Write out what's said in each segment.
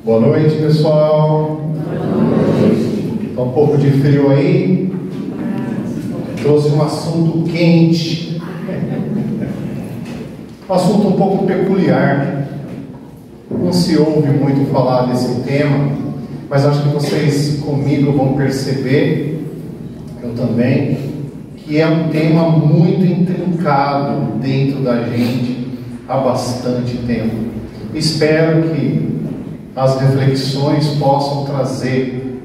Boa noite, pessoal. Está um pouco de frio aí. Trouxe um assunto quente. Um assunto um pouco peculiar. Não se ouve muito falar desse tema, mas acho que vocês comigo vão perceber, eu também, que é um tema muito intrincado dentro da gente há bastante tempo. Espero que as reflexões possam trazer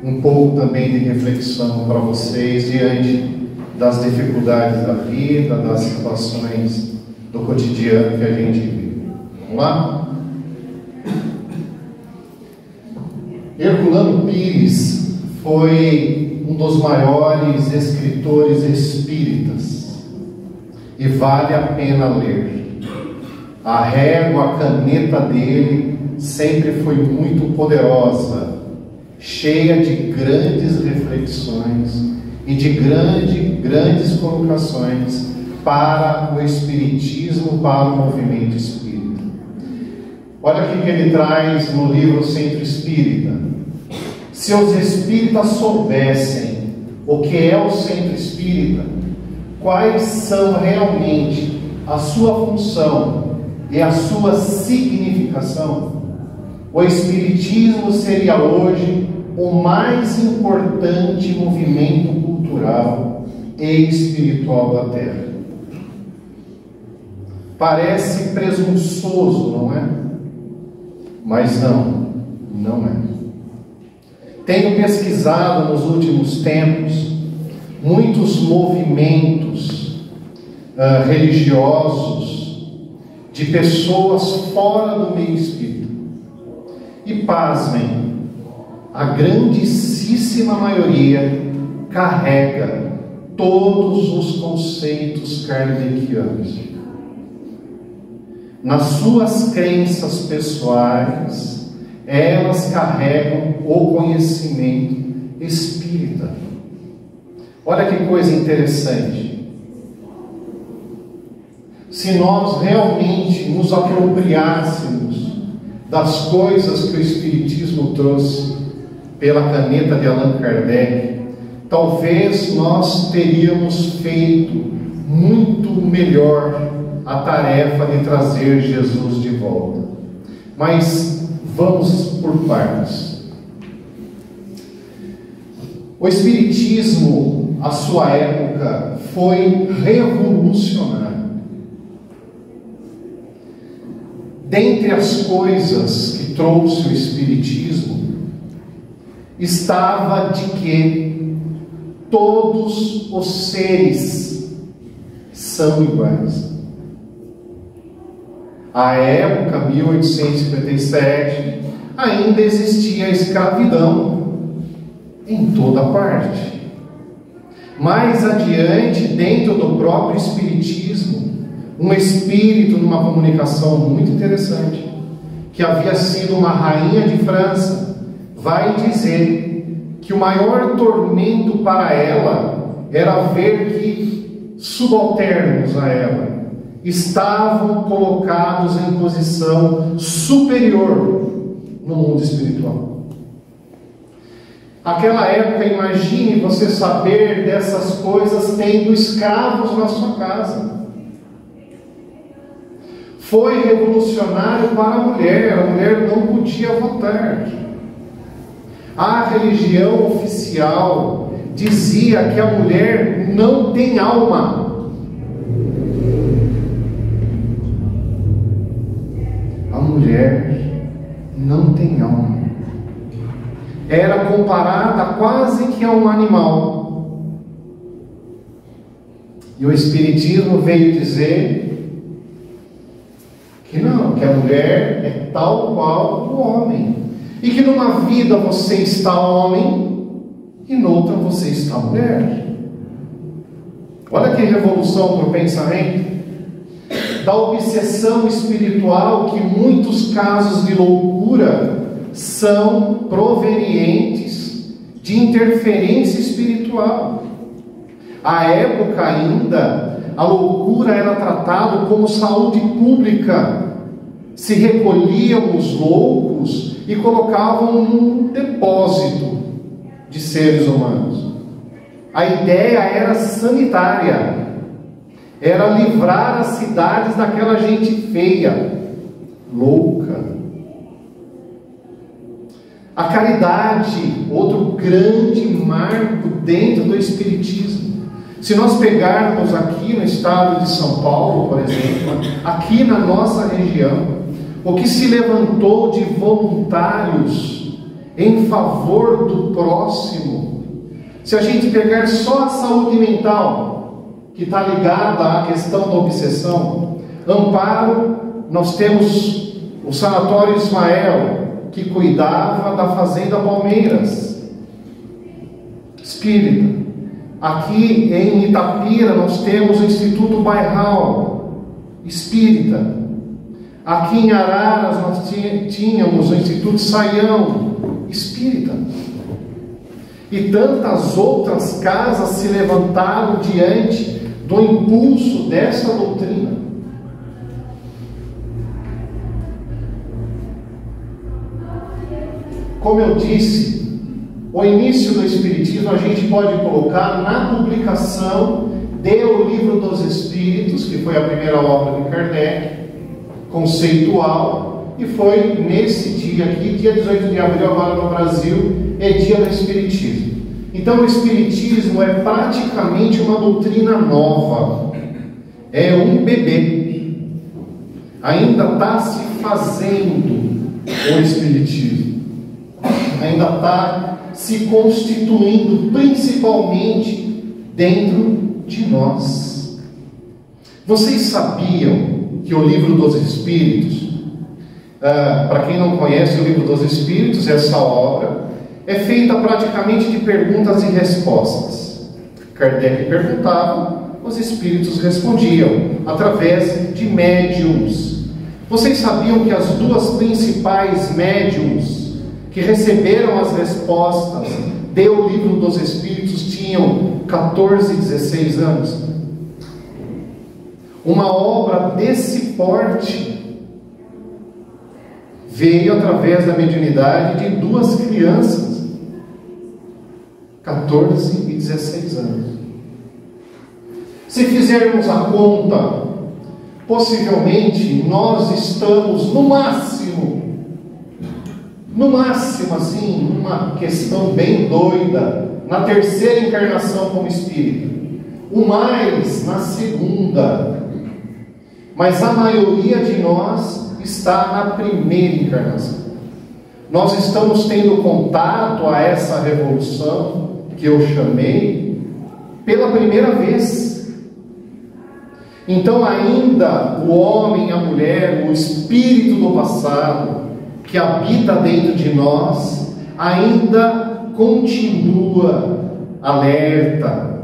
um pouco também de reflexão para vocês diante das dificuldades da vida, das situações do cotidiano que a gente vive. Vamos lá? Herculano Pires foi um dos maiores escritores espíritas e vale a pena ler. A régua, a caneta dele sempre foi muito poderosa, cheia de grandes reflexões e de grandes colocações para o espiritismo, para o movimento espírita. Olha o que ele traz no livro Centro Espírita. Se os espíritas soubessem o que é o Centro Espírita, quais são realmente a sua função e a sua significação, o Espiritismo seria hoje o mais importante movimento cultural e espiritual da Terra. Parece presunçoso, não é? Mas não é. Tenho pesquisado nos últimos tempos muitos movimentos religiosos de pessoas fora do meio espírita. E pasmem, a grandíssima maioria carrega todos os conceitos kardecianos. Nas suas crenças pessoais, elas carregam o conhecimento espírita. Olha que coisa interessante. Se nós realmente nos apropriássemos das coisas que o Espiritismo trouxe pela caneta de Allan Kardec, talvez nós teríamos feito muito melhor a tarefa de trazer Jesus de volta. Mas vamos por partes. O Espiritismo, à sua época, foi revolucionário. Dentre as coisas que trouxe o Espiritismo, estava de que todos os seres são iguais. À época, 1857, ainda existia a escravidão em toda parte. Mais adiante, dentro do próprio Espiritismo, um espírito numa comunicação muito interessante, que havia sido uma rainha de França, vai dizer que o maior tormento para ela era ver que subalternos a ela estavam colocados em posição superior no mundo espiritual. Aquela época, imagine você saber dessas coisas tendo escravos na sua casa. Foi revolucionário para a mulher não podia votar. A religião oficial dizia que a mulher não tem alma. A mulher não tem alma. Era comparada quase que a um animal. E o Espiritismo veio dizer que não, que a mulher é tal qual o homem, e que numa vida você está homem e noutra você está mulher. Olha que revolução para o pensamento, da obsessão espiritual, que muitos casos de loucura são provenientes de interferência espiritual. À época ainda, a loucura era tratada como saúde pública. se recolhiam os loucos e colocavam num depósito de seres humanos. A ideia era sanitária, era livrar as cidades daquela gente feia, louca. A caridade, outro grande marco dentro do Espiritismo. Se nós pegarmos aqui no estado de São Paulo, por exemplo, aqui na nossa região, o que se levantou de voluntários em favor do próximo, se a gente pegar só a saúde mental, que está ligada à questão da obsessão, Amparo, nós temos o Sanatório Ismael, que cuidava da Fazenda Palmeiras, espírita. Aqui em Itapira nós temos o Instituto Bairral, espírita. Aqui em Araras nós tínhamos o Instituto Saião, espírita. E tantas outras casas se levantaram diante do impulso dessa doutrina. Como eu disse, o início do Espiritismo a gente pode colocar na publicação do Livro dos Espíritos, que foi a primeira obra de Kardec, conceitual, e foi nesse dia aqui, dia 18 de abril, agora no Brasil, é dia do Espiritismo. Então o Espiritismo é praticamente uma doutrina nova, é um bebê, ainda está se fazendo o Espiritismo, ainda está se constituindo principalmente dentro de nós. Vocês sabiam que o Livro dos Espíritos, para quem não conhece o Livro dos Espíritos, essa obra é feita praticamente de perguntas e respostas. Kardec perguntava, os espíritos respondiam através de médiums. Vocês sabiam que as duas principais médiums que receberam as respostas do Livro dos Espíritos tinham 14 e 16 anos? Uma obra desse porte veio através da mediunidade de duas crianças, 14 e 16 anos. Se fizermos a conta, possivelmente nós estamos no máximo assim, numa questão bem doida, na terceira encarnação como espírito, o mais na segunda, mas a maioria de nós está na primeira encarnação. Nós estamos tendo contato a essa revolução que eu chamei pela primeira vez. Então ainda o homem, a mulher, o espírito do passado que habita dentro de nós ainda continua alerta,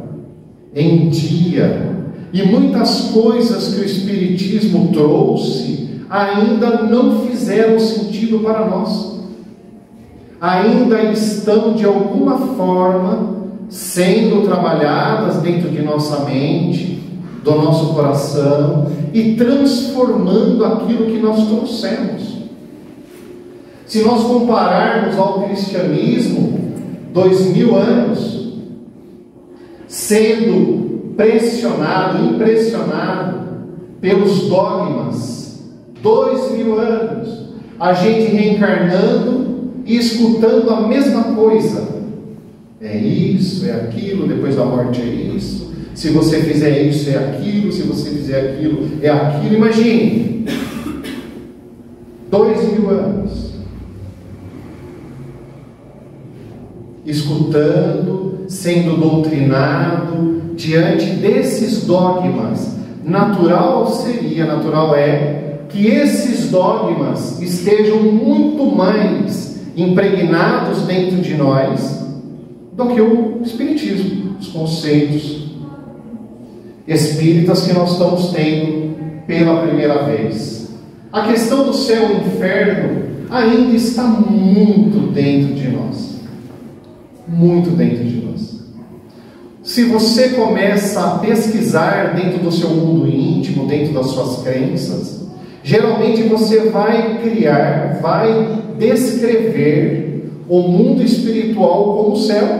em dia, e muitas coisas que o Espiritismo trouxe ainda não fizeram sentido para nós, ainda estão de alguma forma sendo trabalhadas dentro de nossa mente, do nosso coração, e transformando aquilo que nós trouxemos. Se nós compararmos ao cristianismo, 2000 anos, sendo pressionado, impressionado pelos dogmas, 2000 anos, a gente reencarnando e escutando a mesma coisa. É isso, é aquilo, depois da morte é isso. Se você fizer isso, é aquilo. Se você fizer aquilo, é aquilo. Imagine, 2000 anos, escutando, sendo doutrinado diante desses dogmas. Natural é que esses dogmas estejam muito mais impregnados dentro de nós do que o Espiritismo, os conceitos espíritas que nós estamos tendo pela primeira vez. A questão do céu e inferno ainda está muito dentro de nós. Muito dentro de nós. Se você começa a pesquisar dentro do seu mundo íntimo, dentro das suas crenças, Geralmente você vai criar, vai descrever o mundo espiritual como o céu.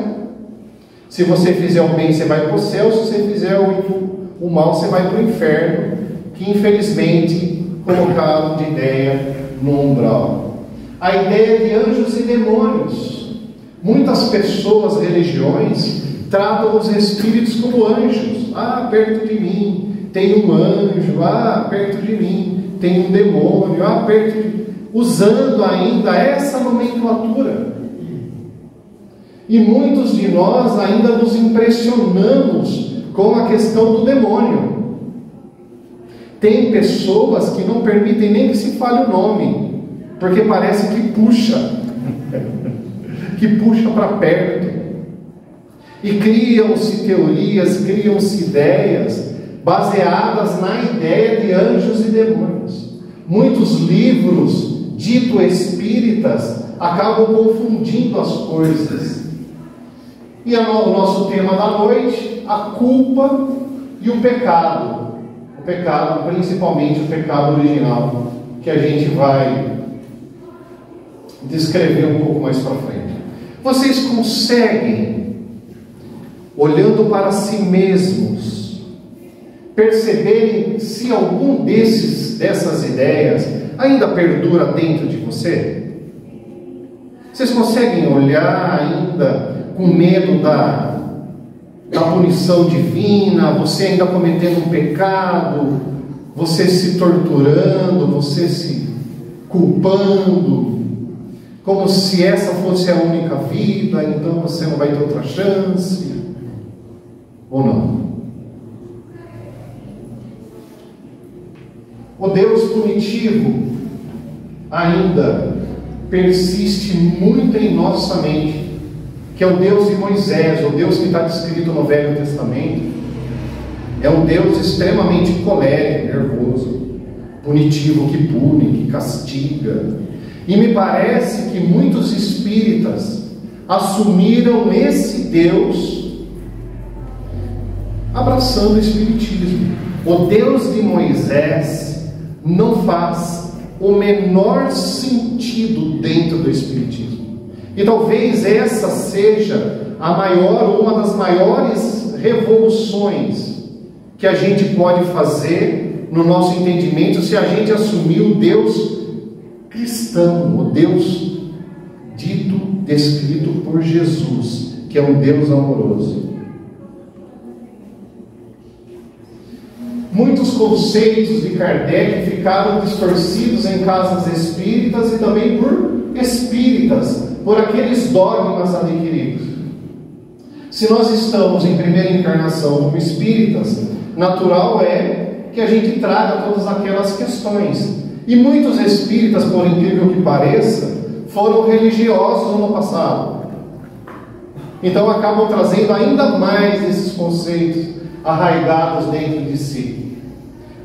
Se você fizer o bem, você vai para o céu. Se você fizer o mal, você vai para o inferno, que infelizmente colocaram de ideia no umbral. A ideia de anjos e demônios. Muitas pessoas, religiões, tratam os espíritos como anjos. Ah, perto de mim tem um anjo. Ah, perto de mim tem um demônio. Ah, perto de mim. Usando ainda essa nomenclatura. E muitos de nós ainda nos impressionamos com a questão do demônio. Tem pessoas que não permitem nem que se fale o nome, porque parece que puxa, que puxa para perto. E criam-se teorias, criam-se ideias, baseadas na ideia de anjos e demônios. Muitos livros, dito espíritas, acabam confundindo as coisas. E o nosso tema da noite, a culpa e o pecado. O pecado, principalmente o pecado original, que a gente vai descrever um pouco mais para frente. Vocês conseguem, olhando para si mesmos, perceberem se algum dessas ideias ainda perdura dentro de você? Vocês conseguem olhar ainda com medo da punição divina, você ainda cometendo um pecado, você se torturando, você se culpando, como se essa fosse a única vida, então você não vai ter outra chance, ou não? O Deus punitivo ainda persiste muito em nossa mente, que é o Deus de Moisés, o Deus que está descrito no Velho Testamento. É um Deus extremamente colérico, nervoso, punitivo, que pune, que castiga. E me parece que muitos espíritas assumiram esse Deus abraçando o espiritismo. O Deus de Moisés não faz o menor sentido dentro do espiritismo. E talvez essa seja a maior, ou uma das maiores revoluções que a gente pode fazer no nosso entendimento, se a gente assumir o Deus cristão, o Deus dito, descrito por Jesus, que é um Deus amoroso. Muitos conceitos de Kardec ficaram distorcidos em casas espíritas e também por espíritas, por aqueles dogmas adquiridos. Se nós estamos em primeira encarnação como espíritas, natural é que a gente traga todas aquelas questões. E muitos espíritas, por incrível que pareça, foram religiosos no passado. Então acabam trazendo ainda mais esses conceitos arraigados dentro de si.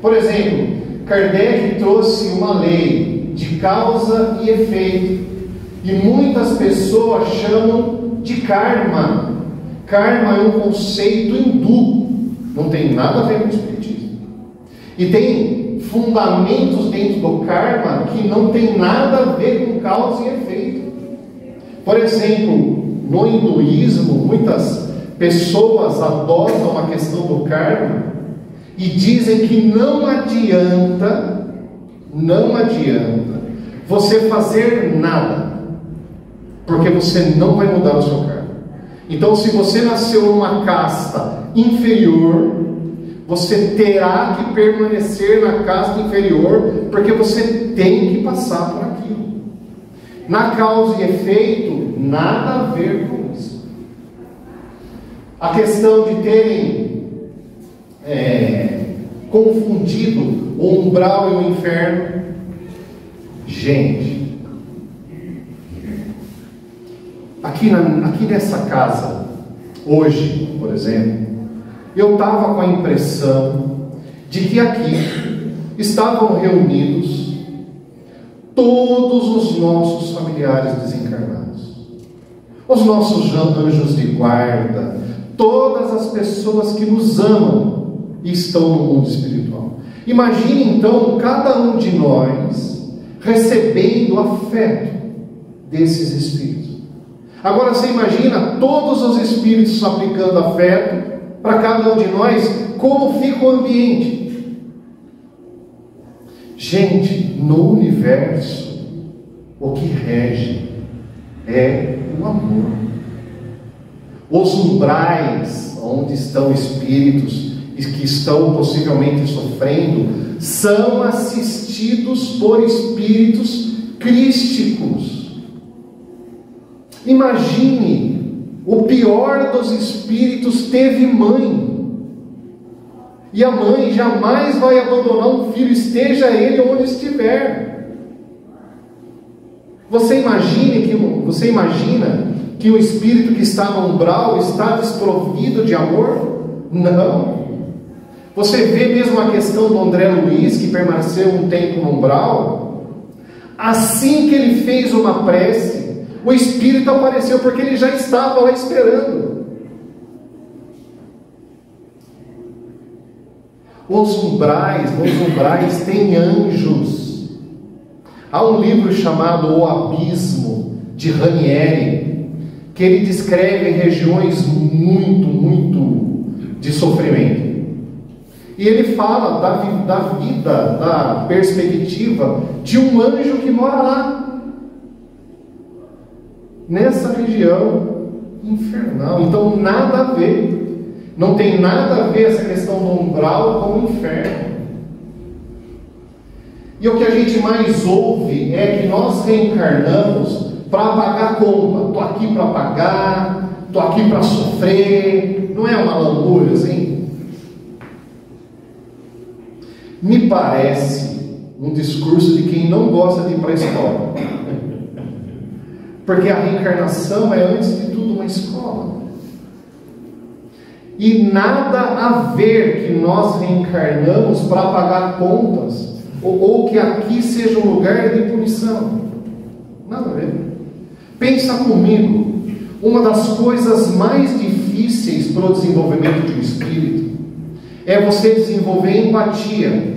Por exemplo, Kardec trouxe uma lei de causa e efeito, e muitas pessoas chamam de karma. Karma é um conceito hindu, não tem nada a ver com o espiritismo. E tem fundamentos dentro do karma que não tem nada a ver com causa e efeito. Por exemplo, no hinduísmo, muitas pessoas adotam a questão do karma e dizem que não adianta você fazer nada, porque você não vai mudar o seu karma. Então, se você nasceu numa casta inferior, você terá que permanecer na casta inferior, porque você tem que passar por aquilo. Na causa e efeito, nada a ver com isso. A questão de terem confundido o umbral e o inferno, gente, aqui nessa casa, hoje, por exemplo, eu estava com a impressão de que aqui estavam reunidos todos os nossos familiares desencarnados, os nossos anjos de guarda, todas as pessoas que nos amam e estão no mundo espiritual. Imagine então cada um de nós recebendo afeto desses espíritos. Agora você imagina todos os espíritos aplicando afeto para cada um de nós, como fica o ambiente? Gente, no universo, o que rege é o amor. Os umbrais, onde estão espíritos que estão possivelmente sofrendo, são assistidos por espíritos crísticos. Imagine, o pior dos espíritos teve mãe, e a mãe jamais vai abandonar um filho, esteja ele onde estiver. Você imagina que o espírito que está no umbral está desprovido de amor? Não. Você vê mesmo a questão do André Luiz, que permaneceu um tempo no umbral. Assim que ele fez uma prece, o espírito apareceu, porque ele já estava lá esperando. Os umbrais têm anjos. Há um livro chamado O Abismo, de Ranieri, que ele descreve regiões muito de sofrimento. E ele fala da vida, da perspectiva de um anjo que mora lá, nessa região infernal. Então nada a ver, não tem nada a ver essa questão do umbral com o inferno. E o que a gente mais ouve é que nós reencarnamos para pagar a conta. Estou aqui para pagar, estou aqui para sofrer. Não é uma lamúria assim? Me parece um discurso de quem não gosta de ir para a escola. Porque a reencarnação é, antes de tudo, uma escola. E nada a ver que nós reencarnamos para pagar contas, ou que aqui seja um lugar de punição. Nada a ver. Pensa comigo, uma das coisas mais difíceis para o desenvolvimento de um espírito é você desenvolver empatia,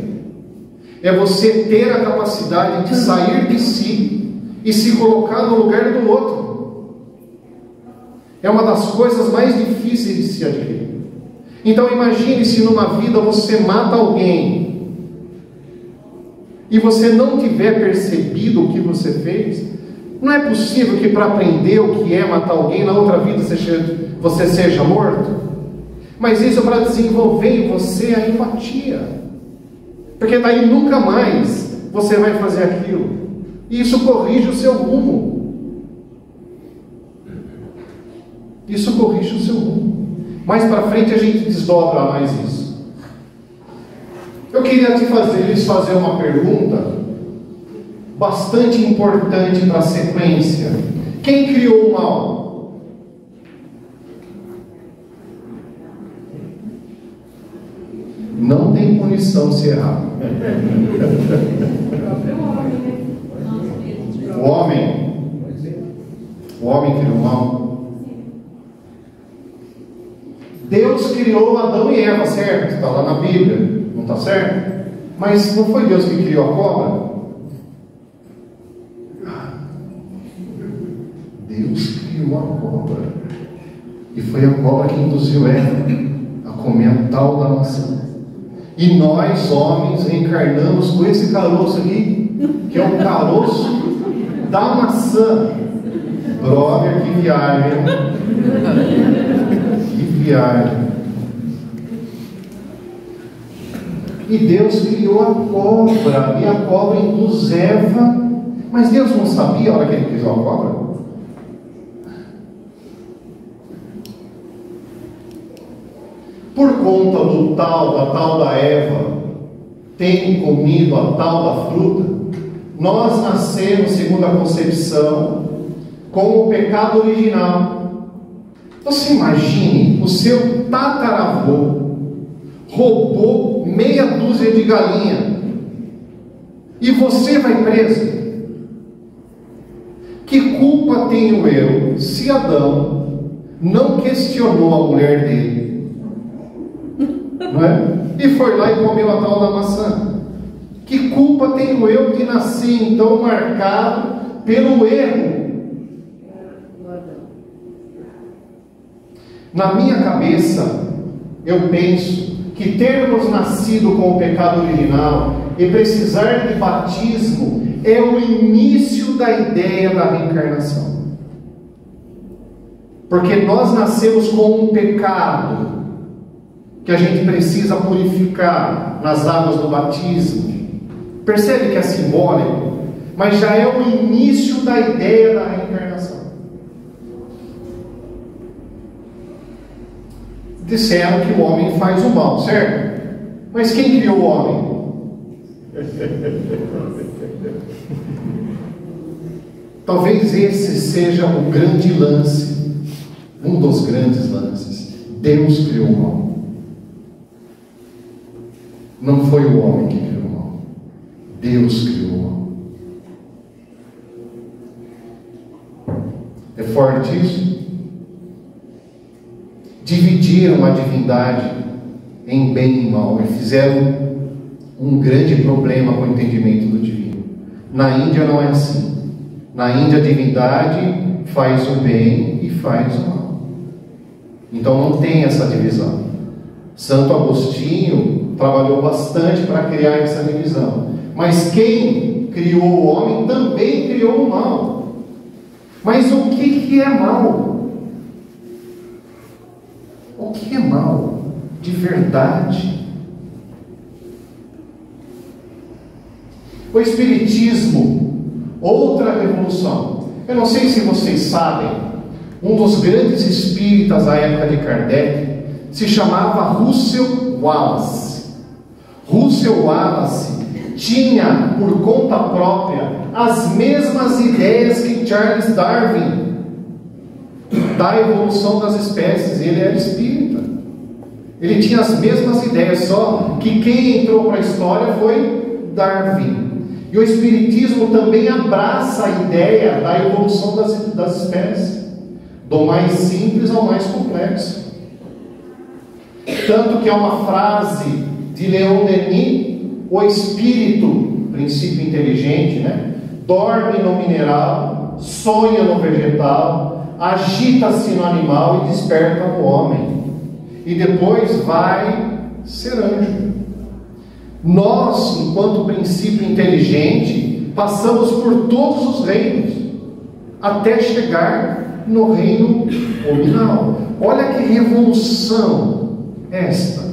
é você ter a capacidade de sair de si e se colocar no lugar do outro. É uma das coisas mais difíceis de se adquirir. Então imagine se numa vida você mata alguém e você não tiver percebido o que você fez. Não é possível que para aprender o que é matar alguém, na outra vida você seja morto? Mas isso é para desenvolver em você a empatia, porque daí nunca mais você vai fazer aquilo, e isso corrige o seu rumo. Isso corrige o seu rumo. Mais para frente a gente desdobra mais isso. Eu queria lhes fazer uma pergunta bastante importante para a sequência. Quem criou o mal? Não tem punição se errar. O homem criou o mal. Deus criou Adão e Eva, certo? Está lá na Bíblia, não está certo? Mas não foi Deus que criou a cobra? Deus criou a cobra, e foi a cobra que induziu Eva a comer a tal da maçã. E nós, homens, reencarnamos com esse caroço aqui, que é o caroço da maçã. Brother, que viagem! Que viagem! E Deus criou a cobra, e a cobra induz Eva. Mas Deus não sabia a hora que Ele criou a cobra? Por conta da tal da Eva ter comido a tal da fruta, nós nascemos, segundo a concepção, com o pecado original. Você imagine, o seu tataravô roubou meia dúzia de galinha e você vai preso. Que culpa tenho eu se Adão não questionou a mulher dele? Não é? e foi lá e comeu a tal da maçã. Que culpa tenho eu que nasci então marcado pelo erro? Na minha cabeça, eu penso que termos nascido com o pecado original e precisar de batismo é o início da ideia da reencarnação. Porque nós nascemos com um pecado que a gente precisa purificar nas águas do batismo. Percebe que é simbólico, mas já é o início da ideia da reencarnação. Disseram que o homem faz o mal, certo? Mas quem criou o homem? Talvez esse seja o grande lance, um dos grandes lances. Deus criou o mal. Não foi o homem que criou o mal. Deus criou o mal. É forte isso? Dividiram a divindade em bem e mal e fizeram um grande problema com o entendimento do divino. Na Índia não é assim. Na Índia a divindade faz o bem e faz o mal. Então não tem essa divisão. Santo Agostinho trabalhou bastante para criar essa divisão. Mas quem criou o homem também criou o mal. Mas o que é mal? O que é mal de verdade? O Espiritismo, outra revolução. Eu não sei se vocês sabem, um dos grandes espíritas da época de Kardec se chamava Russell Wallace. Russell Wallace tinha por conta própria as mesmas ideias que Charles Darwin da evolução das espécies. Ele era espírita, ele tinha as mesmas ideias, só que quem entrou para a história foi Darwin. E o Espiritismo também abraça a ideia da evolução das espécies, do mais simples ao mais complexo. Tanto que é uma frase de Leon Denis: o espírito, princípio inteligente, né, dorme no mineral, sonha no vegetal, agita-se no animal e desperta no homem, e depois vai ser anjo. Nós, enquanto princípio inteligente, passamos por todos os reinos, até chegar no reino nominal. Olha que revolução esta!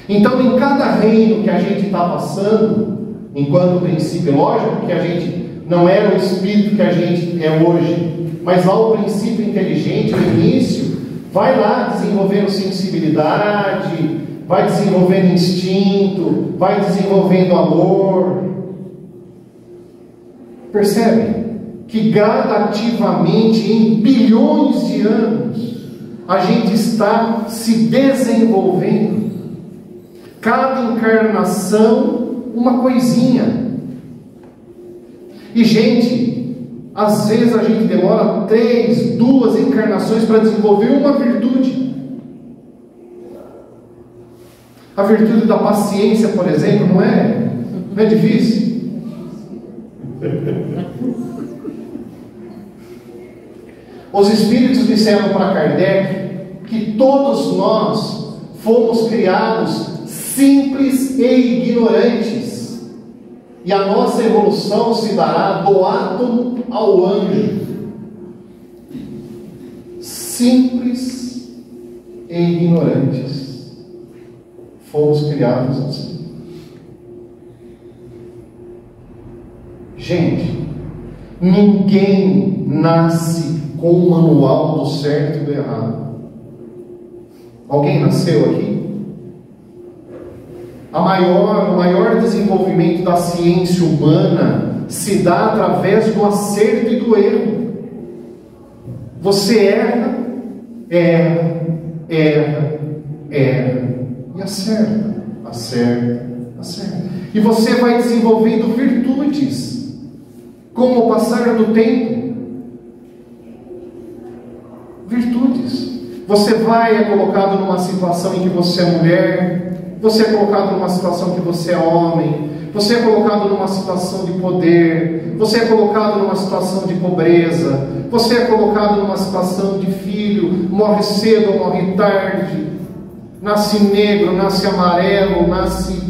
Então, em cada reino que a gente está passando, enquanto princípio, lógico que a gente não era o espírito que a gente é hoje, mas lá o princípio inteligente, no início, vai lá desenvolvendo sensibilidade, vai desenvolvendo instinto, vai desenvolvendo amor. Percebem que gradativamente, em bilhões de anos, a gente está se desenvolvendo. Cada encarnação, uma coisinha. E, gente, às vezes a gente demora 3, 2 encarnações para desenvolver uma virtude. A virtude da paciência, por exemplo, não é difícil? Os espíritos disseram para Kardec que todos nós fomos criados simples e ignorantes, e a nossa evolução se dará do átomo ao anjo. Simples e ignorantes. Fomos criados assim. Gente, ninguém nasce com o manual do certo e do errado. Alguém nasceu aqui? O maior desenvolvimento da ciência humana se dá através do acerto e do erro. Você erra e acerta. E você vai desenvolvendo virtudes com o passar do tempo. Virtudes. Você é colocado numa situação em que você é mulher, você é colocado numa situação que você é homem, você é colocado numa situação de poder, você é colocado numa situação de pobreza, você é colocado numa situação de filho, morre cedo ou morre tarde, nasce negro, nasce amarelo, nasce...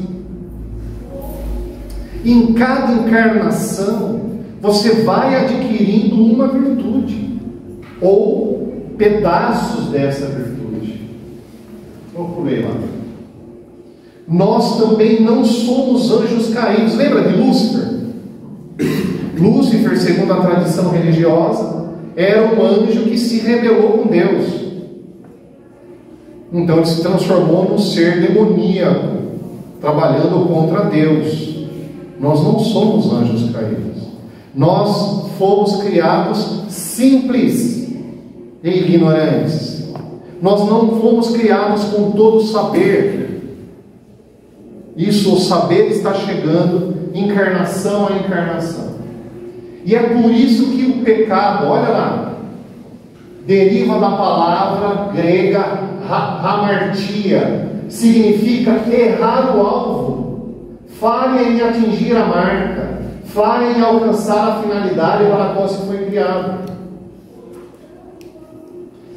Em cada encarnação, você vai adquirindo uma virtude, ou pedaços dessa virtude. Vou pulei lá. Nós também não somos anjos caídos. Lembra de Lúcifer? Lúcifer, segundo a tradição religiosa, era um anjo que se rebelou com Deus. Então ele se transformou num ser demoníaco, trabalhando contra Deus. Nós não somos anjos caídos. Nós fomos criados simples e ignorantes. Nós não fomos criados com todo o saber. Isso, o saber está chegando encarnação a encarnação. E é por isso que o pecado, olha lá, deriva da palavra grega hamartia, significa errar o alvo, falha em atingir a marca, falha em alcançar a finalidade para a qual se foi criado.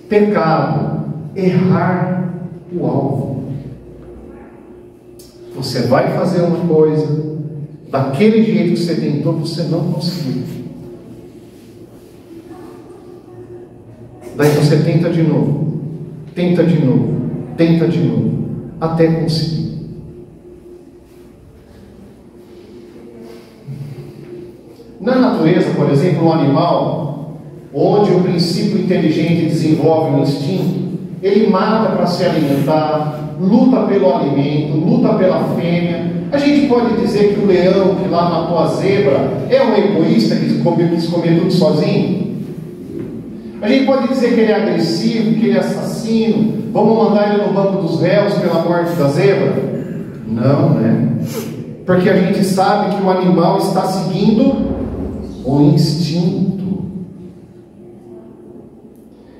Pecado, errar o alvo. Você vai fazer uma coisa, daquele jeito que você tentou, você não conseguiu. Daí você tenta de novo, tenta de novo, tenta de novo, até conseguir. Na natureza, por exemplo, um animal, onde o princípio inteligente desenvolve um instinto, ele mata para se alimentar, luta pelo alimento, luta pela fêmea. A gente pode dizer que o leão que lá matou a zebra é um egoísta que quis comer tudo sozinho? A gente pode dizer que ele é agressivo, que ele é assassino, vamos mandar ele no banco dos réus pela morte da zebra? Não, né? Porque a gente sabe que o animal está seguindo o instinto.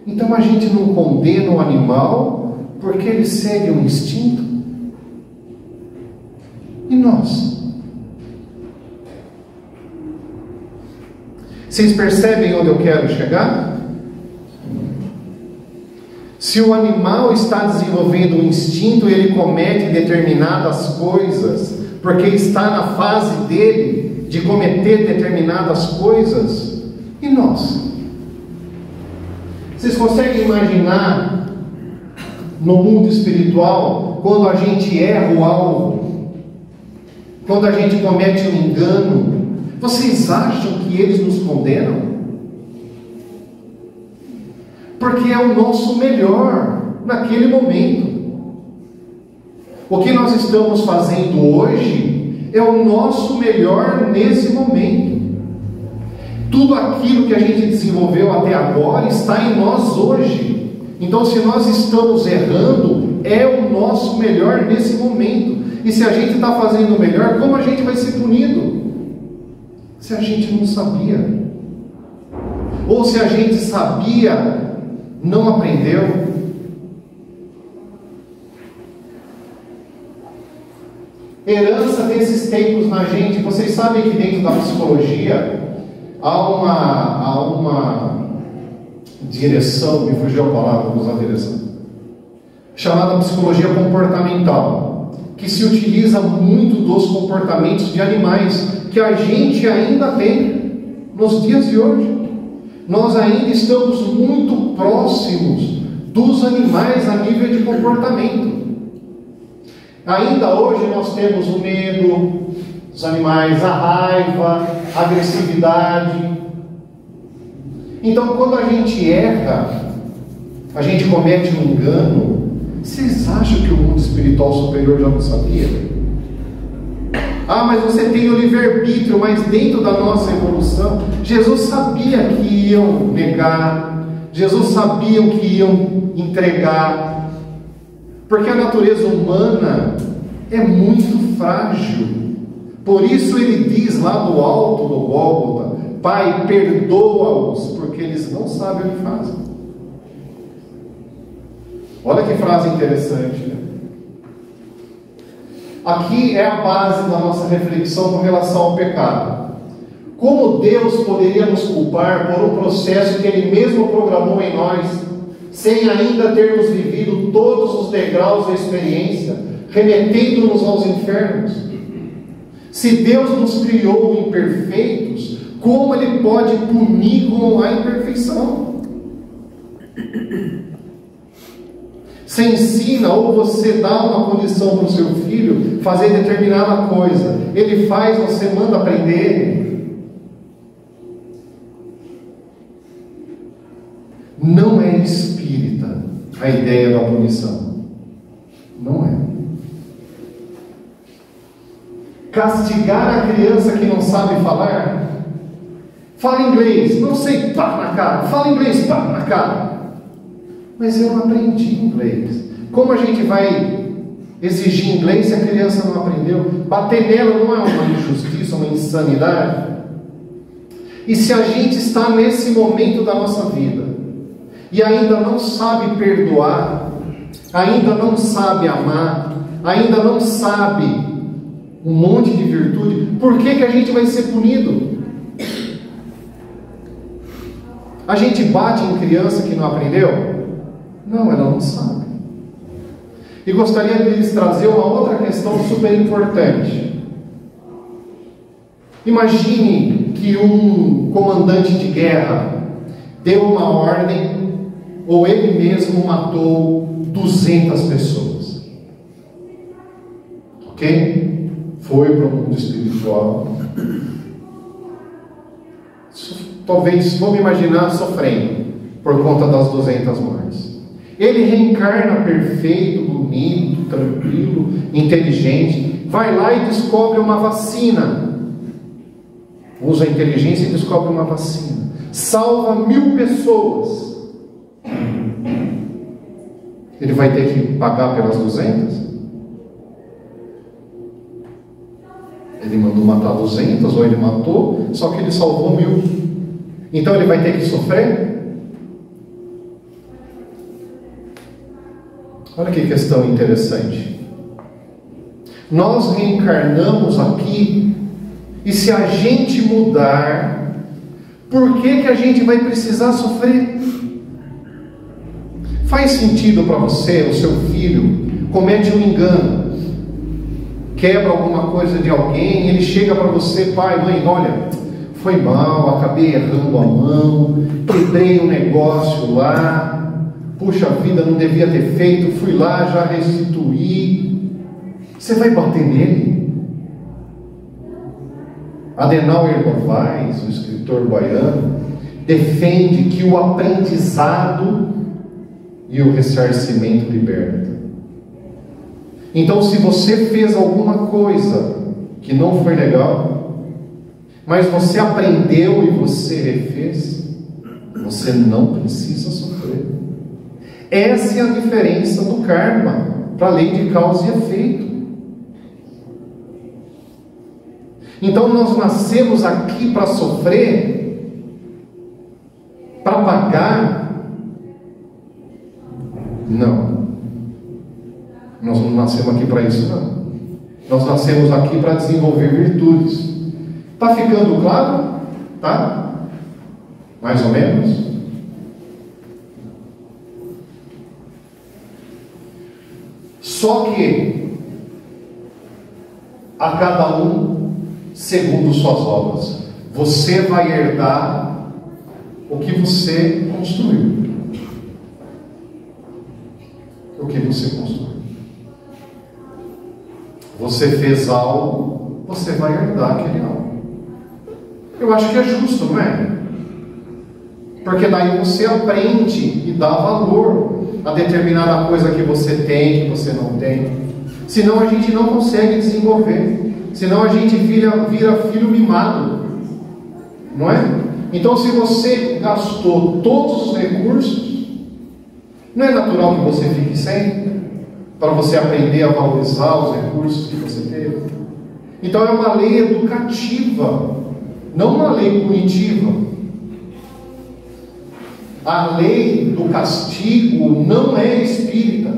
Então a gente não condena o animal porque ele segue o instinto. E nós? Vocês percebem onde eu quero chegar? Se o animal está desenvolvendo um instinto, ele comete determinadas coisas, porque está na fase dele de cometer determinadas coisas. E nós? Vocês conseguem imaginar no mundo espiritual, quando a gente erra o alvo, quando a gente comete um engano, vocês acham que eles nos condenam? Porque é o nosso melhor naquele momento. O que nós estamos fazendo hoje é o nosso melhor nesse momento. Tudo aquilo que a gente desenvolveu até agora está em nós hoje. Então, se nós estamos errando, é o nosso melhor nesse momento. E se a gente está fazendo o melhor, como a gente vai ser punido? Se a gente não sabia. Ou se a gente sabia, não aprendeu. Herança desses tempos na gente. Vocês sabem que dentro da psicologia há uma direção, me fugiu a palavra, vou usar a direção, chamada psicologia comportamental, que se utiliza muito dos comportamentos de animais que a gente ainda tem nos dias de hoje. Nós ainda estamos muito próximos dos animais a nível de comportamento. Ainda hoje nós temos o medo dos animais, a raiva, a agressividade. Então, quando a gente erra, a gente comete um engano, vocês acham que o mundo espiritual superior já não sabia? Ah, mas você tem o livre-arbítrio, mas dentro da nossa evolução, Jesus sabia que iam negar, Jesus sabia que iam entregar, porque a natureza humana é muito frágil. Por isso ele diz lá do alto do Gólgota: Pai, perdoa-os, porque eles não sabem o que fazem. Olha que frase interessante, né? Aqui é a base da nossa reflexão com relação ao pecado. Como Deus poderia nos culpar por um processo que Ele mesmo programou em nós, sem ainda termos vivido todos os degraus da experiência, remetendo-nos aos infernos? Se Deus nos criou imperfeitos, como Ele pode punir com a imperfeição? Você ensina ou você dá uma condição para o seu filho fazer determinada coisa, ele faz, você manda aprender ele. Não é espírita a ideia da punição. Não é. Castigar a criança que não sabe falar. Fala inglês, não sei, pá na cara. Fala inglês, pá na cara. Mas eu não aprendi inglês. Como a gente vai exigir inglês se a criança não aprendeu? Bater nela não é uma injustiça, uma insanidade? E se a gente está nesse momento da nossa vida e ainda não sabe perdoar, ainda não sabe amar, ainda não sabe um monte de virtude, por que a gente vai ser punido? A gente bate em criança que não aprendeu? Não, ela não sabe. E gostaria de lhes trazer uma outra questão super importante. Imagine que um comandante de guerra deu uma ordem, ou ele mesmo matou 200 pessoas. Ok? Foi para o mundo espiritual. Talvez, vamos imaginar, sofrendo por conta das 200 mortes. Ele reencarna perfeito, bonito, tranquilo, inteligente, vai lá e descobre uma vacina, usa a inteligência e descobre uma vacina, salva 1000 pessoas. Ele vai ter que pagar pelas 200? Ele mandou matar 200, ou ele matou, só que ele salvou 1000. Então ele vai ter que sofrer? Olha que questão interessante. Nós reencarnamos aqui, e se a gente mudar, por que a gente vai precisar sofrer? Faz sentido para você, o seu filho comete um engano, quebra alguma coisa de alguém, ele chega para você, pai, mãe, olha, foi mal, acabei errando a mão, quebrei um negócio lá, puxa vida, não devia ter feito, fui lá, já restituí. Você vai bater nele? Adenauer Novaes, o escritor baiano, defende que o aprendizado e o ressarcimento liberta. Então, se você fez alguma coisa que não foi legal, mas você aprendeu e você refez, você não precisa sofrer. Essa é a diferença do karma para a lei de causa e efeito. Então nós nascemos aqui para sofrer, para pagar? Não. Nós não nascemos aqui para isso, não. Nós nascemos aqui para desenvolver virtudes. Está ficando claro? Tá? Mais ou menos? Só que a cada um segundo suas obras. Você vai herdar o que você construiu. O que você construiu. Você fez algo, você vai herdar aquele algo. Eu acho que é justo, não é? Porque daí você aprende e dá valor a determinada coisa que você tem, que você não tem. Senão a gente não consegue desenvolver. Senão a gente vira filho mimado. Não é? Então, se você gastou todos os recursos, não é natural que você fique sem? Para você aprender a valorizar os recursos que você teve. Então é uma lei educativa, não uma lei punitiva. A lei do castigo não é espírita.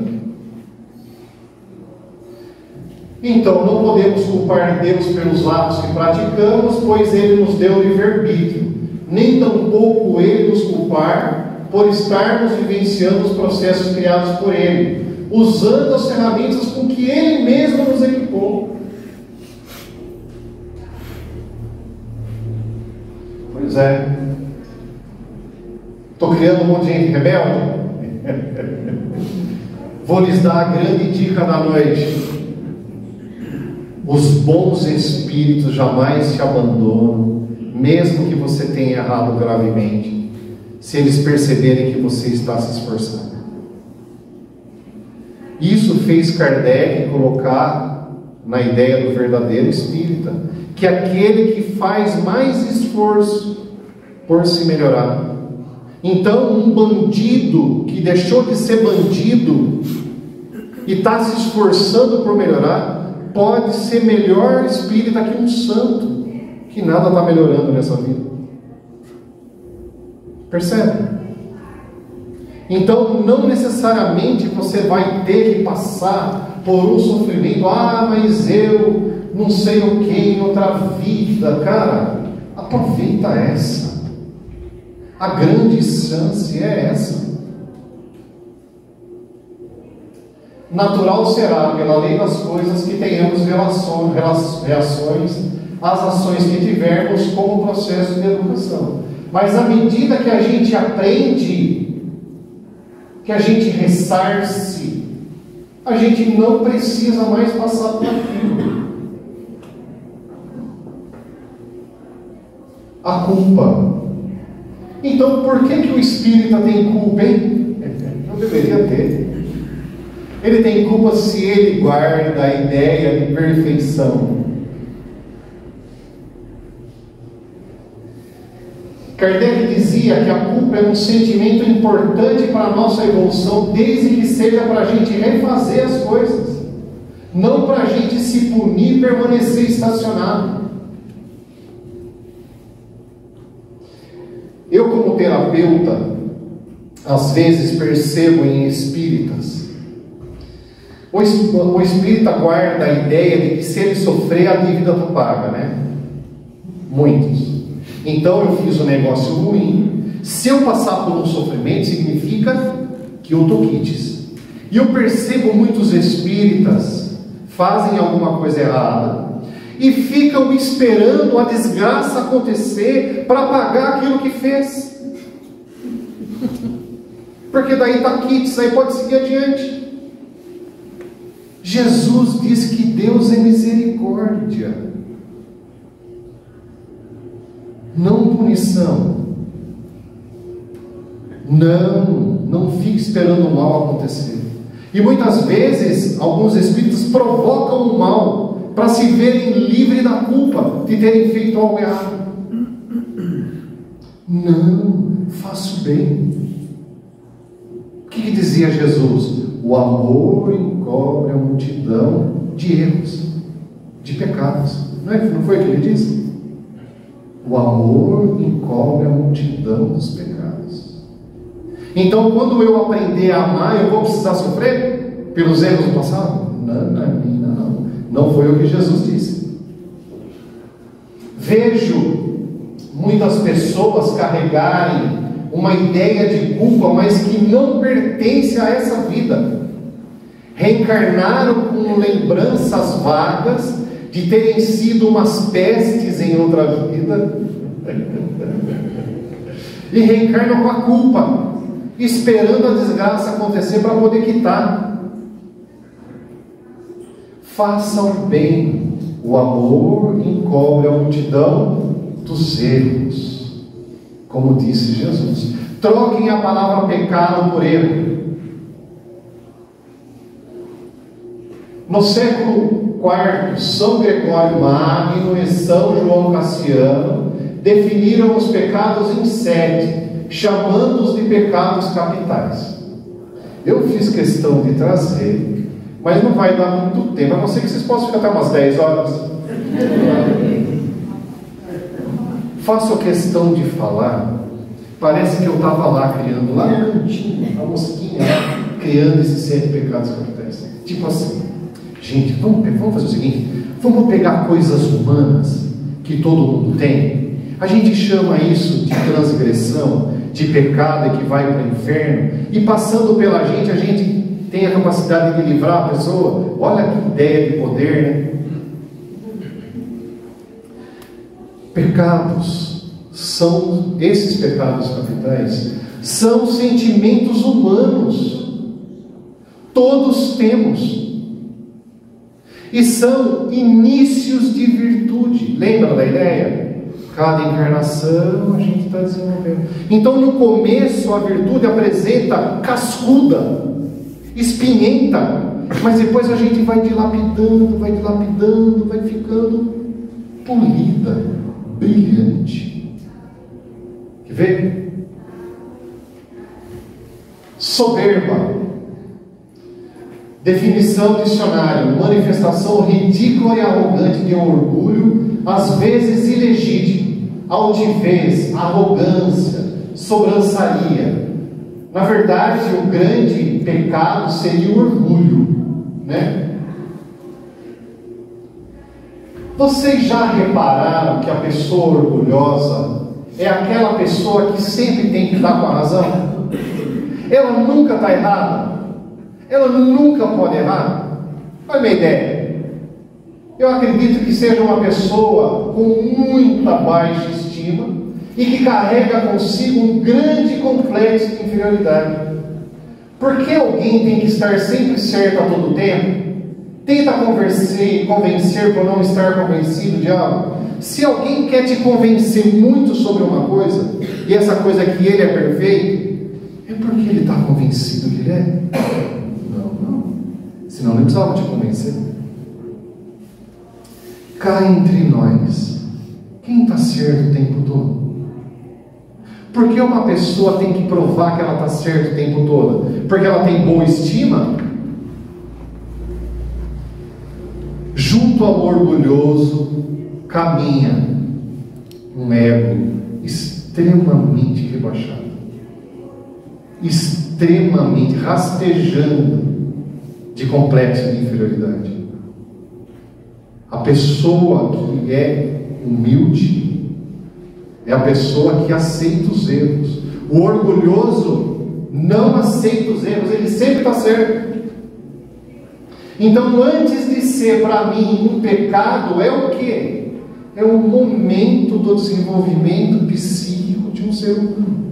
Então não podemos culpar Deus pelos atos que praticamos, pois Ele nos deu livre-arbítrio, nem tampouco Ele nos culpar por estarmos vivenciando os processos criados por Ele, usando as ferramentas com que Ele mesmo nos equipou. Pois é. Estou criando um monte de gente rebelde? Vou lhes dar a grande dica da noite. Os bons espíritos jamais te abandonam, mesmo que você tenha errado gravemente, se eles perceberem que você está se esforçando. Isso fez Kardec colocar na ideia do verdadeiro espírita, que é aquele que faz mais esforço por se melhorar. Então, um bandido que deixou de ser bandido e está se esforçando por melhorar, pode ser melhor espírita que um santo, que nada está melhorando nessa vida. Percebe? Então, não necessariamente você vai ter que passar por um sofrimento. Ah, mas eu não sei o que em outra vida. Cara, aproveita essa. A grande chance é essa. Natural será, pela lei das coisas, que tenhamos reações às ações que tivermos como processo de educação. Mas à medida que a gente aprende, que a gente ressarce, a gente não precisa mais passar por aquilo. A culpa. Então, por que o espírita tem culpa, hein? Não deveria ter. Ele tem culpa se ele guarda a ideia de perfeição. Kardec dizia que a culpa é um sentimento importante para a nossa evolução, desde que seja para a gente refazer as coisas, não para a gente se punir e permanecer estacionado. Eu, como terapeuta, às vezes percebo em espíritas, o espírita guarda a ideia de que se ele sofrer, a dívida tu paga, né? Muitos. Então eu fiz um negócio ruim. Se eu passar por um sofrimento, significa que eu tô quites. E eu percebo muitos espíritas fazem alguma coisa errada e ficam esperando a desgraça acontecer para pagar aquilo que fez. Porque daí está quites, aí pode seguir adiante. Jesus diz que Deus é misericórdia, não punição. Não fique esperando o mal acontecer. E muitas vezes, alguns espíritos provocam o mal para se verem livres da culpa de terem feito algo errado. Não, faço bem. O que dizia Jesus? O amor encobre a multidão de erros, de pecados. Não foi o que ele disse? O amor encobre a multidão dos pecados. Então, quando eu aprender a amar, eu vou precisar sofrer pelos erros do passado? Não. Não foi o que Jesus disse. Vejo muitas pessoas carregarem uma ideia de culpa, mas que não pertence a essa vida. Reencarnaram com lembranças vagas de terem sido umas pestes em outra vida e reencarnam com a culpa, esperando a desgraça acontecer para poder quitar. Faça o bem, o amor encobre a multidão dos erros, como disse Jesus. Troquem a palavra pecado por erro. No século IV, São Gregório Magno e São João Cassiano definiram os pecados em 7, chamando-os de pecados capitais. Eu fiz questão de trazer, mas não vai dar muito tempo, a não ser que vocês possam ficar até umas 10 horas. Faço questão de falar, parece que eu estava lá criando, lá no cantinho, a mosquinha, criando esses 7 pecados capitais. Tipo assim, Gente, vamos fazer o seguinte: vamos pegar coisas humanas que todo mundo tem. A gente chama isso de transgressão, de pecado, e que vai para o inferno, e passando pela gente, a gente tem a capacidade de livrar a pessoa. Olha que ideia de poder, né? Pecados são, esses pecados capitais, são sentimentos humanos. Todos temos. E são inícios de virtude. Lembra da ideia? Cada encarnação a gente está desenvolvendo. Então, no começo, a virtude apresenta cascuda, espinhenta, mas depois a gente vai dilapidando, vai ficando polida, brilhante. Quer ver? Soberba. Definição dicionário: manifestação ridícula e arrogante de um orgulho, às vezes ilegítimo, altivez, arrogância, sobrançaria. Na verdade, o grande pecado seria o orgulho, né? Vocês já repararam que a pessoa orgulhosa é aquela pessoa que sempre tem que dar com a razão? Ela nunca está errada. Ela nunca pode errar. Olha a minha ideia. Eu acredito que seja uma pessoa com muita baixa estima e que carrega consigo um grande complexo de inferioridade. Por que alguém tem que estar sempre certo a todo tempo? Tenta convencer por não estar convencido de algo. Se alguém quer te convencer muito sobre uma coisa, e essa coisa é que ele é perfeito, é porque ele está convencido que ele é. Senão não precisava te convencer. Cá entre nós, quem está certo o tempo todo? Por que uma pessoa tem que provar que ela está certa o tempo todo? Porque ela tem boa estima? Junto ao orgulhoso caminha um ego extremamente rebaixado, extremamente rastejando de complexo de inferioridade. A pessoa que é humilde é a pessoa que aceita os erros. O orgulhoso não aceita os erros, ele sempre está certo. Então, antes de ser para mim um pecado, é o quê? É o momento do desenvolvimento psíquico de um ser humano,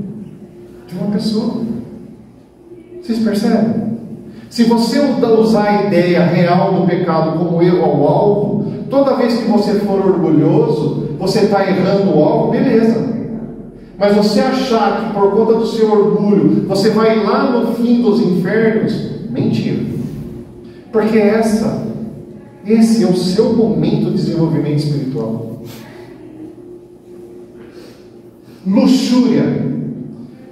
de uma pessoa. Vocês percebem? Se você usar a ideia real do pecado como erro ao alvo, toda vez que você for orgulhoso, você está errando o alvo, beleza. Mas você achar que por conta do seu orgulho, você vai lá no fim dos infernos, mentira. Porque esse é o seu momento de desenvolvimento espiritual. Luxúria,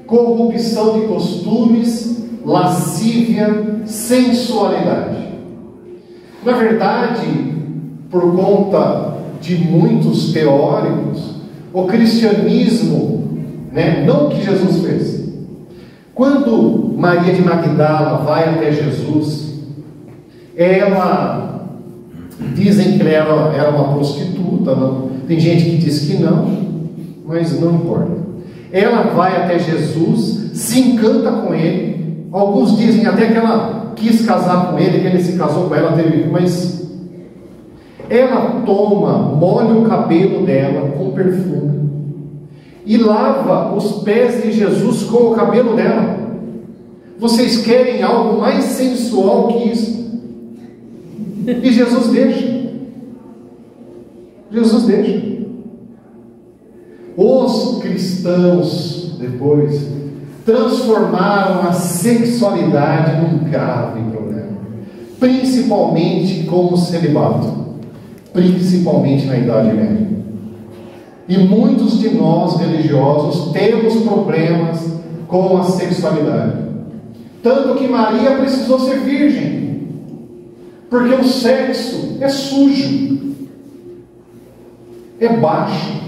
corrupção de costumes, lascívia, sensualidade. Na verdade, por conta de muitos teóricos, o cristianismo, não o que Jesus fez. Quando Maria de Magdala vai até Jesus, dizem que ela era uma prostituta, não? Tem gente que diz que não, mas não importa. Ela vai até Jesus, se encanta com ele. Alguns dizem até que ela quis casar com ele, que ele se casou com ela, mas ela molha o cabelo dela com perfume e lava os pés de Jesus com o cabelo dela. Vocês querem algo mais sensual que isso? E Jesus deixa. Jesus deixa. Os cristãos depois transformaram a sexualidade num grave problema, principalmente com o celibato, principalmente na Idade Média. E muitos de nós religiosos temos problemas com a sexualidade, tanto que Maria precisou ser virgem, porque o sexo é sujo, é baixo.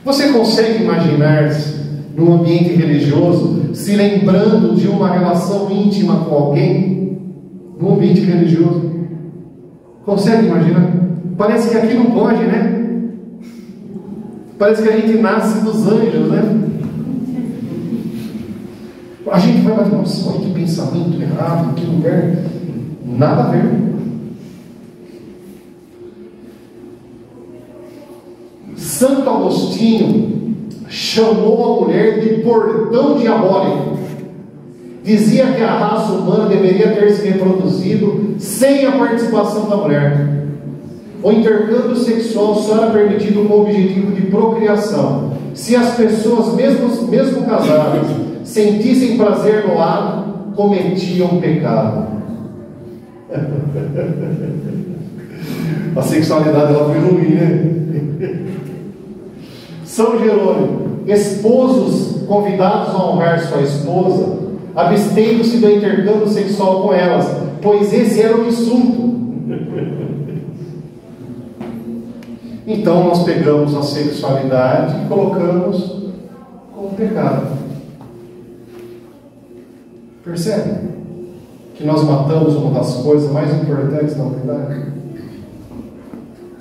Você consegue imaginar-se num ambiente religioso se lembrando de uma relação íntima com alguém? no ambiente religioso. Consegue imaginar? Parece que aqui não pode, né? Parece que a gente nasce dos anjos, né? A gente vai bater, nossa, olha que pensamento errado, que lugar. Nada a ver. Santo Agostinho chamou a mulher de portão diabólico. Dizia que a raça humana deveria ter se reproduzido sem a participação da mulher. O intercâmbio sexual só era permitido com o objetivo de procriação. Se as pessoas, mesmo casadas, sentissem prazer no ato, cometiam pecado. A sexualidade ela foi ruim, né? São Jerônimo: esposos convidados a honrar sua esposa, abstendo-se do intercâmbio sexual com elas, pois esse era um insulto. Então nós pegamos a sexualidade e colocamos como pecado. Percebe? Que nós matamos uma das coisas mais importantes da humanidade.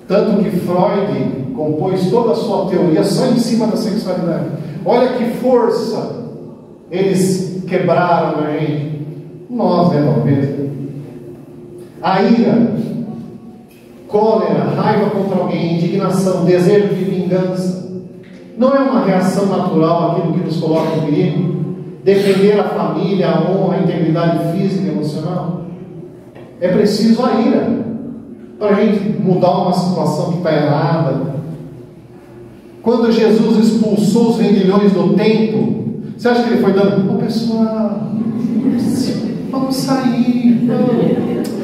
Tanto que Freud compôs toda a sua teoria só em cima da sexualidade. Olha que força eles quebraram na gente. Nós, né, talvez. A ira, cólera, raiva contra alguém, indignação, desejo de vingança, não é uma reação natural àquilo que nos coloca em perigo? Defender a família, a honra, a integridade física e emocional? É preciso a ira para a gente mudar uma situação que está errada. Quando Jesus expulsou os vendilhões do templo, você acha que ele foi dando: ô pessoal, vamos sair,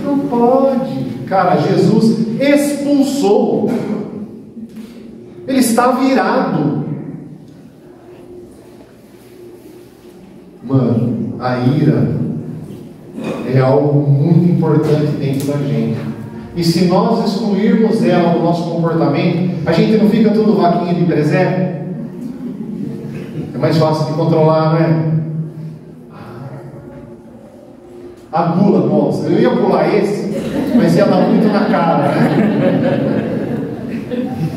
não pode. Cara, Jesus expulsou. Ele está virado. Mano, a ira é algo muito importante dentro da gente. E se nós excluirmos ela do nosso comportamento, a gente não fica tudo vaquinha de presépio? É mais fácil de controlar, não é? A gula, nossa, eu ia pular esse, mas ia dar muito na cara, né?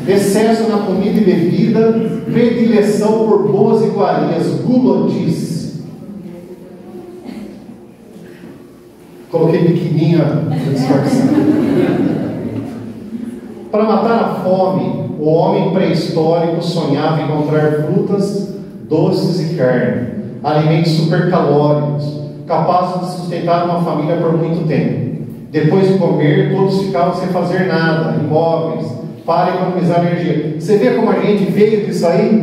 Excesso na comida e bebida, predileção por boas iguarias, gulodice. Coloquei biquininho disfarçado. Para matar a fome, o homem pré-histórico sonhava encontrar frutas, doces e carne, alimentos supercalóricos, capazes de sustentar uma família por muito tempo. Depois de comer, todos ficavam sem fazer nada, imóveis, para economizar energia. Você vê como a gente veio disso aí?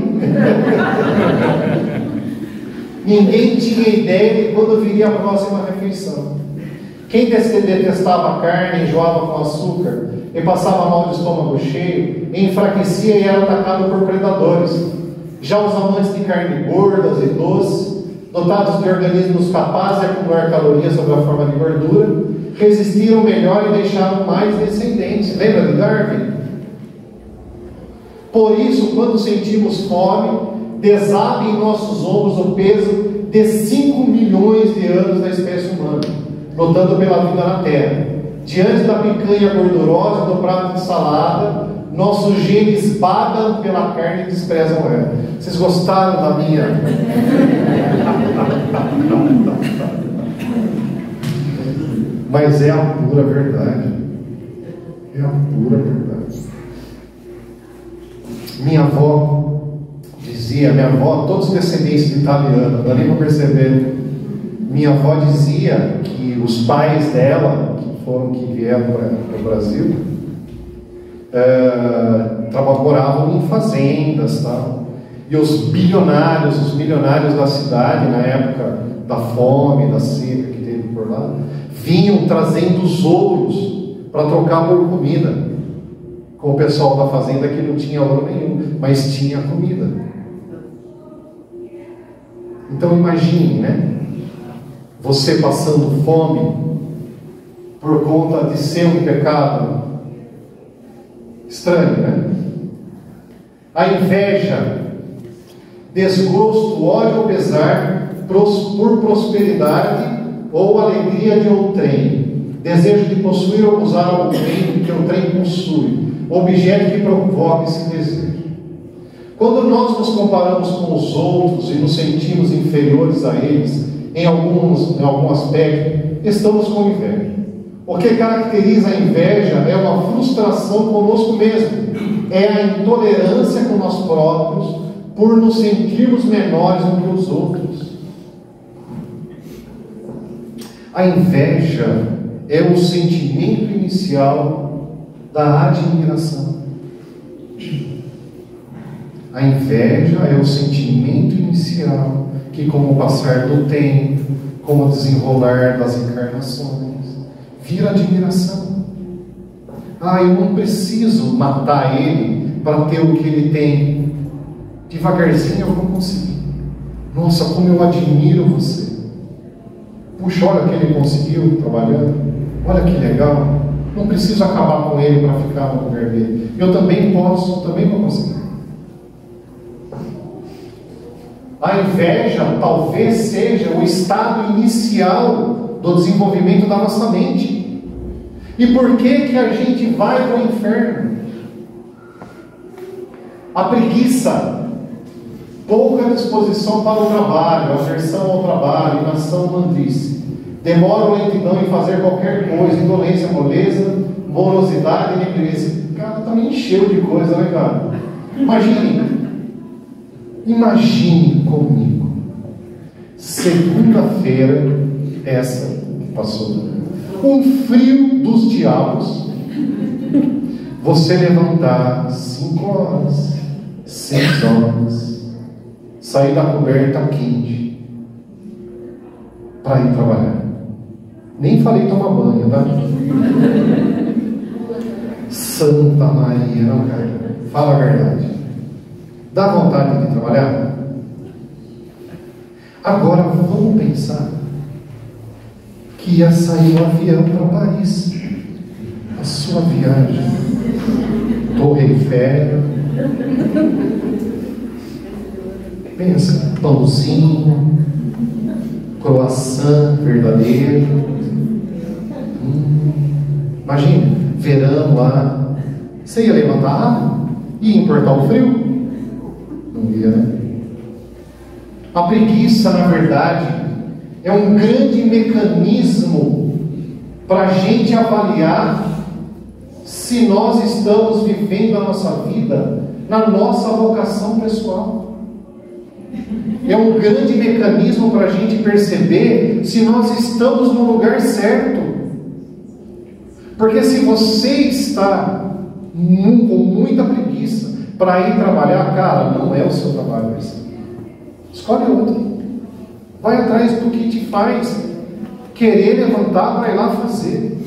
Ninguém tinha ideia de quando viria a próxima refeição. Quem detestava carne, enjoava com açúcar e passava mal de estômago cheio, enfraquecia e era atacado por predadores. Já os amantes de carne gordas e doces, dotados de organismos capazes de acumular calorias sob a forma de gordura, resistiram melhor e deixaram mais descendentes. Lembra de Darwin? Por isso, quando sentimos fome, desabe em nossos ombros o peso de 5 milhões de anos da espécie humana, lutando pela vida na Terra. Diante da picanha gordurosa do prato de salada, nossos genes bagam pela carne e desprezam ela. Vocês gostaram da minha? Mas é a pura verdade. É a pura verdade. Minha avó dizia, todos descendentes de italiano, não dá nem para perceber. Minha avó dizia que os pais dela, que vieram para o Brasil, moravam em fazendas, tal. E os milionários da cidade, na época da fome, da seca que teve por lá, vinham trazendo os ouros para trocar por comida, com o pessoal da fazenda que não tinha ouro nenhum, mas tinha comida. Então imagine, né? Você passando fome por conta de ser um pecado. Estranho, né? A inveja, desgosto, ódio ou pesar por prosperidade ou alegria de outrem. desejo de possuir ou usar algum bem que o trem possui, objeto que provoque esse desejo. Quando nós nos comparamos com os outros e nos sentimos inferiores a eles, em algum aspecto, estamos com inveja. O que caracteriza a inveja é uma frustração conosco mesmo, é a intolerância com nós próprios por nos sentirmos menores do que os outros. A inveja é o sentimento inicial da admiração. A inveja é o sentimento inicial que, com o passar do tempo, com o desenrolar das encarnações, vira admiração. Eu não preciso matar ele para ter o que ele tem. Devagarzinho eu vou conseguir. Nossa, como eu admiro você. Puxa, olha o que ele conseguiu trabalhando. Olha que legal. Não preciso acabar com ele para ficar no lugar dele. Eu também posso, também vou conseguir. A inveja talvez seja o estado inicial do desenvolvimento da nossa mente. E por que a gente vai para o inferno? A preguiça, pouca disposição para o trabalho, aversão ao trabalho, inação, mandrice, demora ou lentidão em fazer qualquer coisa, indolência, moleza, morosidade, negreza. O cara está me enchendo de coisa, né, cara? Imagine comigo, segunda-feira, essa que passou, um frio dos diabos, você levantar 5 horas, 6 horas, sair da coberta quente, para ir trabalhar. Nem falei tomar banho, tá? Santa Maria, não, cara, fala a verdade. Dá vontade de trabalhar? Agora vamos pensar que ia sair um avião para Paris. A sua viagem. Torre Eiffel. Pensa, pãozinho, croissant verdadeiro. Imagina, verão lá. Você ia levantar a água? Ia importar o frio? Não ia, né? A preguiça, na verdade, é um grande mecanismo para a gente avaliar se nós estamos vivendo a nossa vida na nossa vocação pessoal. É um grande mecanismo para a gente perceber se nós estamos no lugar certo. Porque se você está com muita preguiça para ir trabalhar, cara, não é o seu trabalho esse. Escolhe outro. Vai atrás do que te faz querer levantar para ir lá fazer.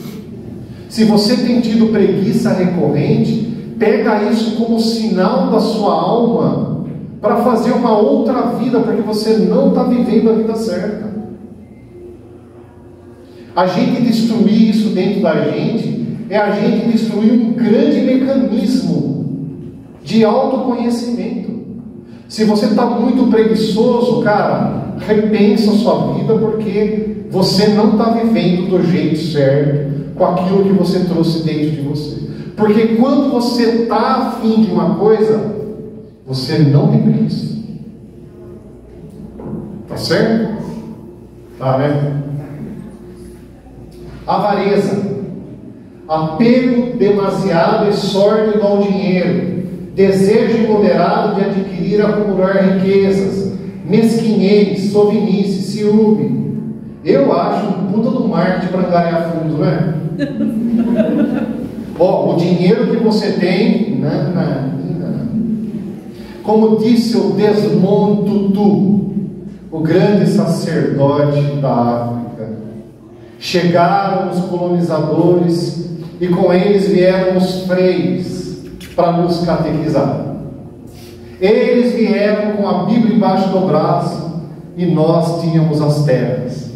Se você tem tido preguiça recorrente, pega isso como sinal da sua alma para fazer uma outra vida, porque você não está vivendo a vida certa. A gente destruir isso dentro da gente é a gente destruir um grande mecanismo de autoconhecimento. Se você está muito preguiçoso, cara, repensa a sua vida, porque você não está vivendo do jeito certo, com aquilo que você trouxe dentro de você. Porque quando você está afim de uma coisa, você não tem preguiça. Tá certo? Tá, né? Avareza, apego demasiado e sórdido ao dinheiro, desejo imoderado de adquirir e acumular riquezas, mesquinhez, sovinice, ciúme. Eu acho um puta do marketing para angariar fundos, não é? O dinheiro que você tem, como disse o Desmond Tutu, o grande sacerdote da África, chegaram os colonizadores e com eles vieram os freis para nos catequizar. Eles vieram com a Bíblia embaixo do braço e nós tínhamos as terras.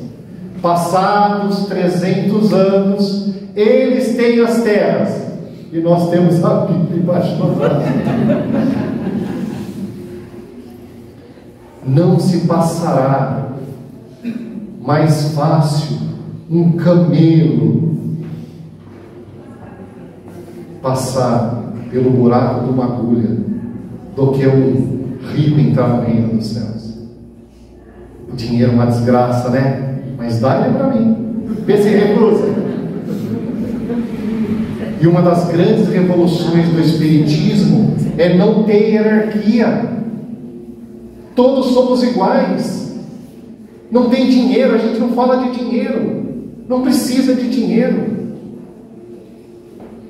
Passados 300 anos, eles têm as terras e nós temos a Bíblia embaixo do braço. Não se passará mais fácil um camelo passar pelo buraco de uma agulha do que um rico entrar no reino dos céus. O dinheiro é uma desgraça, né? Mas dá ele para mim. Vê se recusa. E uma das grandes revoluções do Espiritismo é não ter hierarquia. Todos somos iguais. Não tem dinheiro, a gente não fala de dinheiro. Não precisa de dinheiro.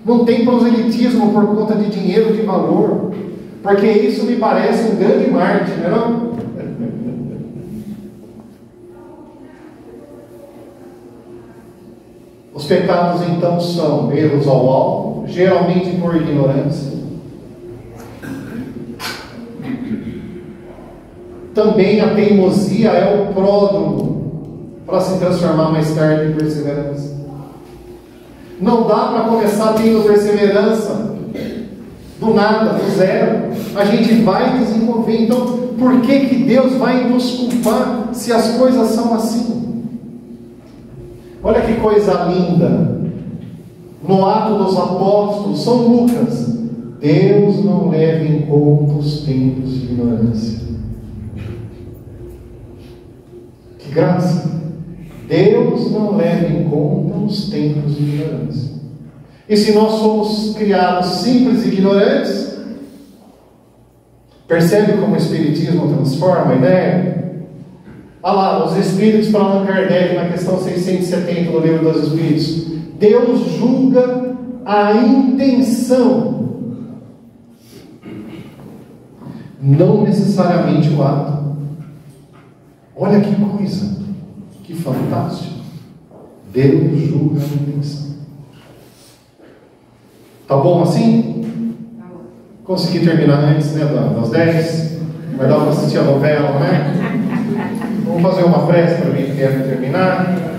Não tem proselitismo por conta de dinheiro, de valor. Porque isso me parece um grande mártir, não é não? Os pecados então são erros ao alvo, geralmente por ignorância. Também a teimosia é o pródromo para se transformar mais tarde em perseverança. Não dá para começar tendo perseverança do nada, do zero. A gente vai desenvolver. Então, por que Deus vai nos culpar se as coisas são assim? Olha que coisa linda. No Atos dos Apóstolos, São Lucas: Deus não leva em conta os tempos de ignorância. Que graça! Deus não leva em conta os tempos de ignorância. E se nós somos criados simples e ignorantes, percebe como o Espiritismo transforma a ideia? Olha lá, os Espíritos para Allan Kardec, na questão 670 do Livro dos Espíritos: Deus julga a intenção, não necessariamente o ato. Olha que coisa, que fantástico. Deus julga a intenção. Tá bom assim? Consegui terminar antes, né, das 10. Vai dar para assistir a novela, né? Vamos fazer uma prece para mim que quer terminar.